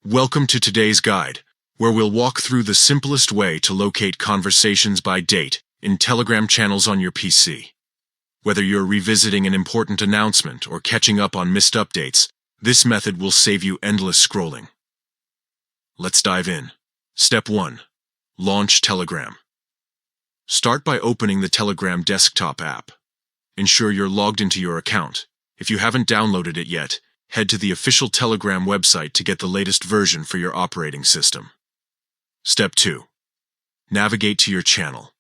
Welcome to today's guide, where we'll walk through the simplest way to locate conversations by date in Telegram channels on your PC. Whether you're revisiting an important announcement or catching up on missed updates, this method will save you endless scrolling. Let's dive in. Step 1. Launch Telegram. Start by opening the Telegram desktop app. Ensure you're logged into your account. If you haven't downloaded it yet, head to the official Telegram website to get the latest version for your operating system. Step 2. Navigate to your channel.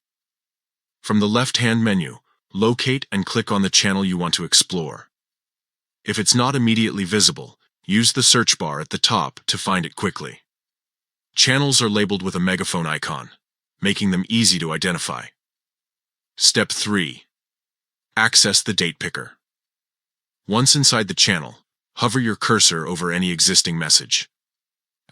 From the left-hand menu, locate and click on the channel you want to explore. If it's not immediately visible, use the search bar at the top to find it quickly. Channels are labeled with a megaphone icon, making them easy to identify. Step 3. Access the date picker. Once inside the channel, hover your cursor over any existing message.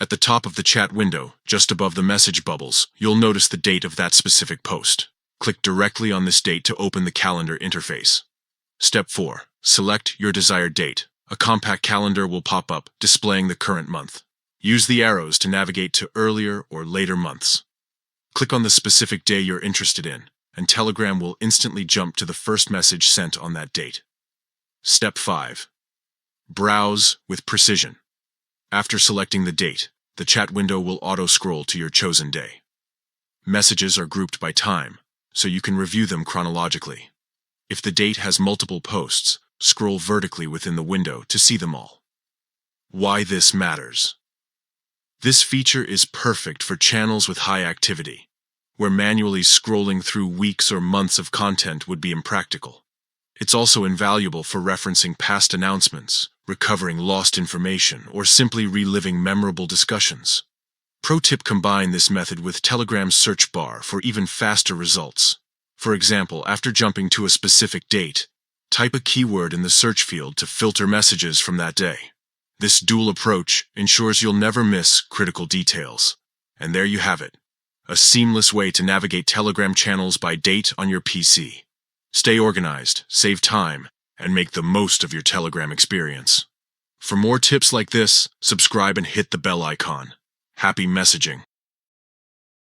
At the top of the chat window, just above the message bubbles, you'll notice the date of that specific post. Click directly on this date to open the calendar interface. Step 4. Select your desired date. A compact calendar will pop up, displaying the current month. Use the arrows to navigate to earlier or later months. Click on the specific day you're interested in, and Telegram will instantly jump to the first message sent on that date. Step 5. Browse with precision. After selecting the date, the chat window will auto-scroll to your chosen day. Messages are grouped by time, so you can review them chronologically. If the date has multiple posts, scroll vertically within the window to see them all. Why this matters. This feature is perfect for channels with high activity, where manually scrolling through weeks or months of content would be impractical. It's also invaluable for referencing past announcements, recovering lost information, or simply reliving memorable discussions. Pro tip: combine this method with Telegram's search bar for even faster results. For example, after jumping to a specific date, type a keyword in the search field to filter messages from that day. This dual approach ensures you'll never miss critical details. And there you have it, a seamless way to navigate Telegram channels by date on your PC. Stay organized, save time, and make the most of your Telegram experience. For more tips like this, subscribe and hit the bell icon. Happy messaging!